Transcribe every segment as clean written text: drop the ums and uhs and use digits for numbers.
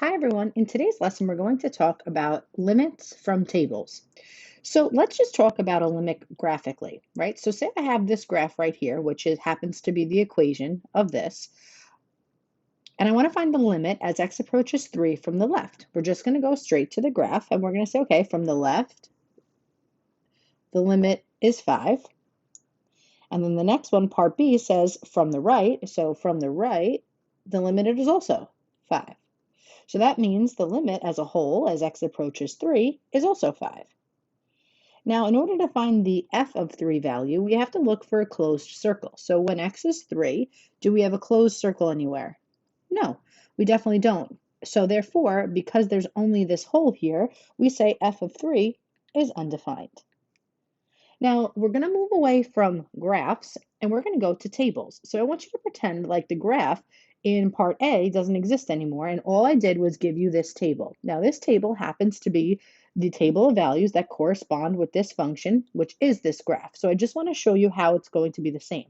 Hi everyone. In today's lesson, we're going to talk about limits from tables. So let's just talk about a limit graphically, right? So say I have this graph right here, which happens to be the equation of this, and I want to find the limit as x approaches 3 from the left. We're just going to go straight to the graph, and we're going to say, okay, from the left, the limit is 5. And then the next one, part B, says from the right. So from the right, the limit is also 5. So that means the limit as a whole, as x approaches 3, is also 5. Now, in order to find the f of 3 value, we have to look for a closed circle. So when x is 3, do we have a closed circle anywhere? No, we definitely don't. So therefore, because there's only this hole here, we say f of 3 is undefined. Now, we're going to move away from graphs and we're going to go to tables. So I want you to pretend like the graph in part A doesn't exist anymore, and all I did was give you this table. Now, this table happens to be the table of values that correspond with this function, which is this graph. So I just want to show you how it's going to be the same.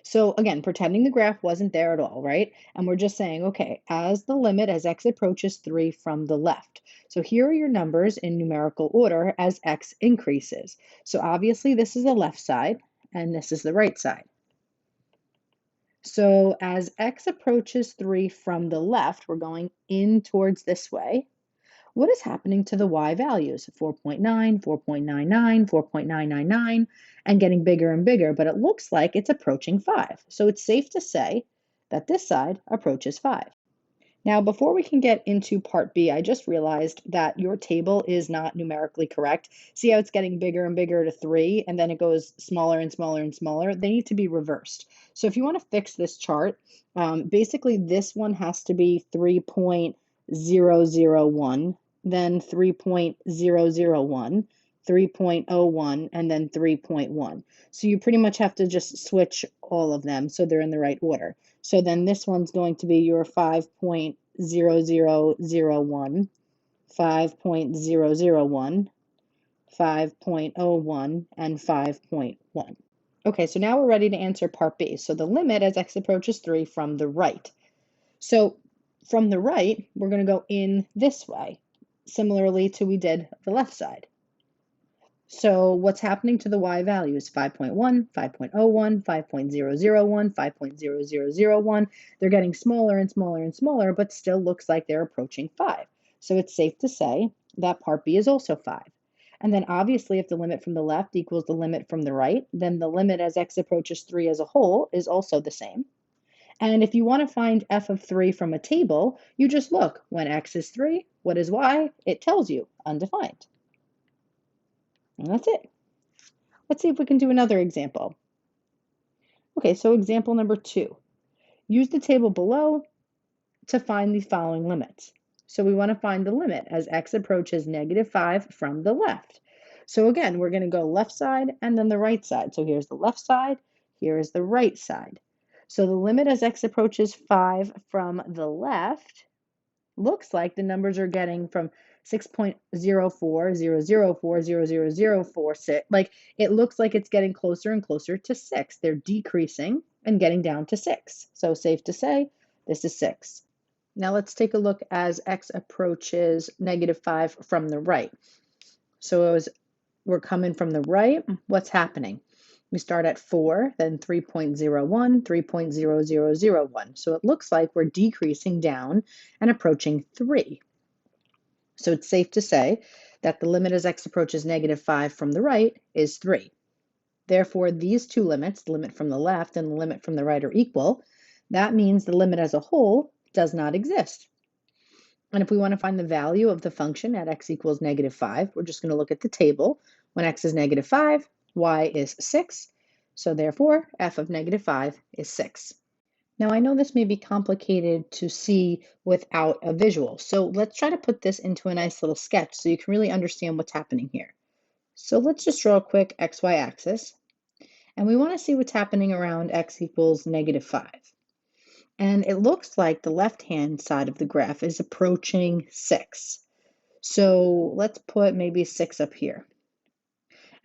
So again, pretending the graph wasn't there at all, right? And we're just saying, okay, as the limit as x approaches 3 from the left. So here are your numbers in numerical order as x increases. So obviously this is the left side and this is the right side. So as x approaches 3 from the left, we're going in towards this way. What is happening to the y values? 4.9, 4.99, 4.999, and getting bigger and bigger, but it looks like it's approaching 5. So it's safe to say that this side approaches 5. Now, before we can get into part B, I just realized that your table is not numerically correct. See how it's getting bigger and bigger to 3, and then it goes smaller and smaller and smaller? They need to be reversed. So if you want to fix this chart, basically this one has to be 3.001, then 3.001, 3.01, and then 3.1. So you pretty much have to just switch all of them so they're in the right order. So then this one's going to be your 5.0001, 5.001, 5.01, and 5.1. Okay, so now we're ready to answer part B. So the limit as x approaches 3 from the right. So from the right, we're going to go in this way, similarly to we did the left side. So what's happening to the y values? 5.1, 5.01, 5.001, 5.0001. They're getting smaller and smaller and smaller, but still looks like they're approaching 5. So it's safe to say that part B is also 5. And then obviously if the limit from the left equals the limit from the right, then the limit as x approaches 3 as a whole is also the same. And if you want to find f of 3 from a table, you just look. When x is 3, what is y? It tells you, undefined. And that's it. Let's see if we can do another example. Okay, so example number 2. Use the table below to find the following limits. So we want to find the limit as x approaches -5 from the left. So again, we're going to go left side and then the right side. So here's the left side, here is the right side. So the limit as x approaches 5 from the left looks like the numbers are getting from 6.0400400046. Like it looks like it's getting closer and closer to 6. They're decreasing and getting down to 6. So safe to say this is 6. Now let's take a look as x approaches -5 from the right. So as we're coming from the right, what's happening? We start at 4, then 3.01, 3.0001. So it looks like we're decreasing down and approaching 3. So it's safe to say that the limit as x approaches -5 from the right is 3. Therefore, these two limits, the limit from the left and the limit from the right, are equal. That means the limit as a whole does not exist. And if we want to find the value of the function at x equals -5, we're just going to look at the table. When x is -5, y is 6. So therefore, f of -5 is 6. Now I know this may be complicated to see without a visual. So let's try to put this into a nice little sketch so you can really understand what's happening here. So let's just draw a quick XY axis. And we want to see what's happening around x equals -5. And it looks like the left-hand side of the graph is approaching 6. So let's put maybe 6 up here.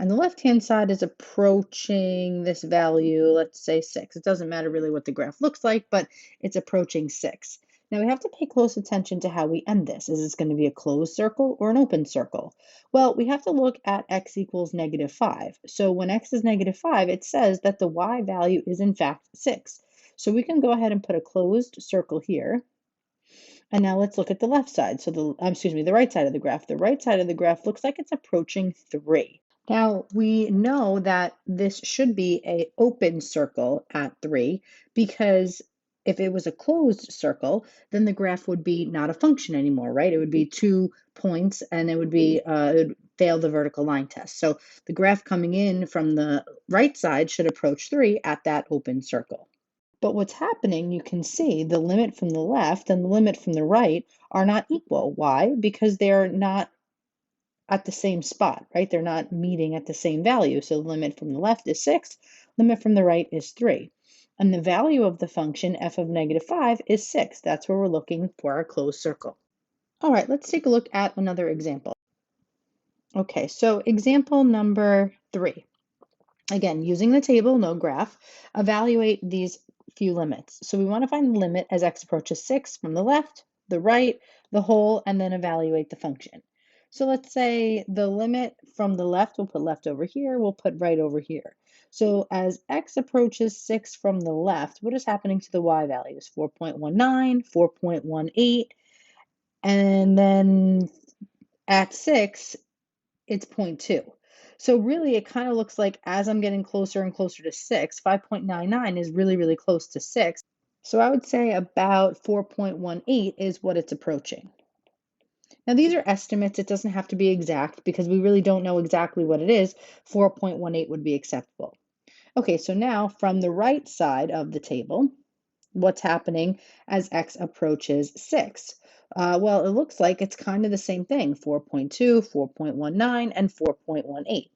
And the left-hand side is approaching this value, let's say 6. It doesn't matter really what the graph looks like, but it's approaching 6. Now we have to pay close attention to how we end this. Is this going to be a closed circle or an open circle? Well, we have to look at x equals -5. So when x is -5, it says that the y value is in fact 6. So we can go ahead and put a closed circle here. And now let's look at the left side. So the right side of the graph. The right side of the graph looks like it's approaching 3. Now we know that this should be a open circle at 3 because if it was a closed circle, then the graph would be not a function anymore, right? It would be 2 points and it would fail the vertical line test. So the graph coming in from the right side should approach 3 at that open circle. But what's happening, you can see the limit from the left and the limit from the right are not equal. Why? Because they're not at the same spot, right? They're not meeting at the same value. So the limit from the left is 6, limit from the right is 3. And the value of the function f of -5 is 6. That's where we're looking for our closed circle. All right, let's take a look at another example. Okay, so example number 3. Again, using the table, no graph, evaluate these few limits. So we want to find the limit as x approaches 6 from the left, the right, the whole, and then evaluate the function. So let's say the limit from the left, we'll put left over here, we'll put right over here. So as x approaches 6 from the left, what is happening to the y values? 4.19, 4.18, and then at 6, it's 0.2. So really, it kind of looks like as I'm getting closer and closer to 6, 5.99 is really, really close to 6. So I would say about 4.18 is what it's approaching. Now, these are estimates. It doesn't have to be exact because we really don't know exactly what it is. 4.18 would be acceptable. Okay, so now from the right side of the table, what's happening as x approaches 6? Well, it looks like it's kind of the same thing, 4.2, 4.19, and 4.18.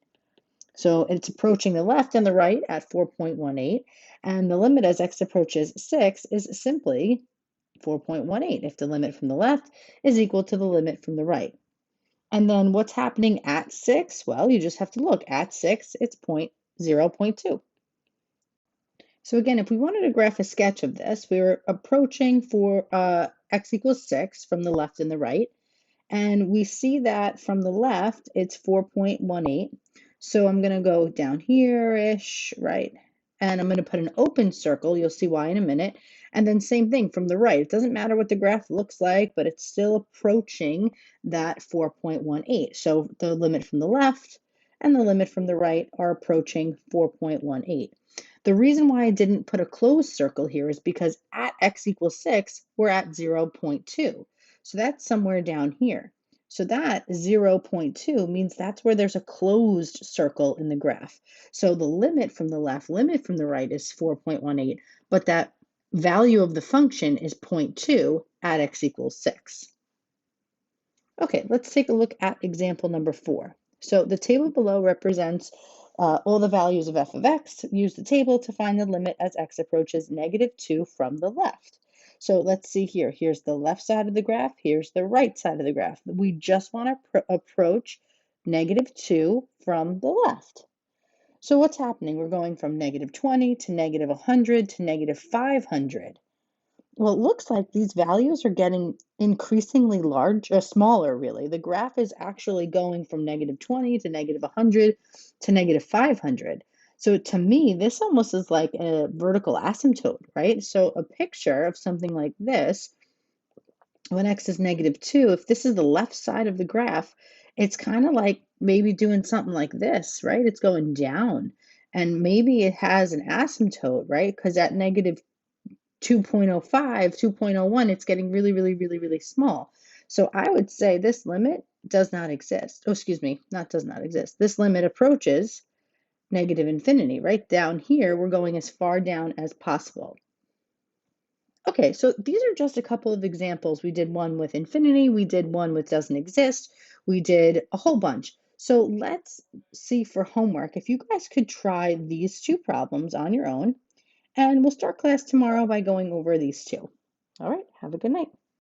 So it's approaching the left and the right at 4.18, and the limit as x approaches 6 is simply 4.18 if the limit from the left is equal to the limit from the right. And then what's happening at 6? Well, you just have to look. At 6, it's 0.2. So again, if we wanted to graph a sketch of this, we were approaching for x equals 6 from the left and the right. And we see that from the left, it's 4.18. So I'm going to go down here-ish, right? And I'm going to put an open circle. You'll see why in a minute. And then same thing from the right. It doesn't matter what the graph looks like, but it's still approaching that 4.18. So the limit from the left and the limit from the right are approaching 4.18. The reason why I didn't put a closed circle here is because at x equals 6, we're at 0.2. So that's somewhere down here. So that 0.2 means that's where there's a closed circle in the graph. So the limit from the left, limit from the right is 4.18, but that value of the function is 0.2 at x equals 6. Okay, let's take a look at example number 4. So the table below represents all the values of f of x. Use the table to find the limit as x approaches -2 from the left. So let's see here. Here's the left side of the graph. Here's the right side of the graph. We just want to approach -2 from the left. So what's happening? We're going from -20 to -100 to -500. Well, it looks like these values are getting increasingly large or smaller, really. The graph is actually going from -20 to -100 to -500. So to me, this almost is like a vertical asymptote, right? So a picture of something like this, when x is -2, if this is the left side of the graph, it's kind of like maybe doing something like this, right? It's going down. And maybe it has an asymptote, right? Because at -2.05, 2.01, it's getting really, really, really, really small. So I would say this limit does not exist. Oh, excuse me, not does not exist. This limit approaches -infinity. Right down here, we're going as far down as possible. Okay, so these are just a couple of examples. We did one with infinity, we did one with doesn't exist, we did a whole bunch. So let's see for homework if you guys could try these two problems on your own. And we'll start class tomorrow by going over these two. All right, have a good night.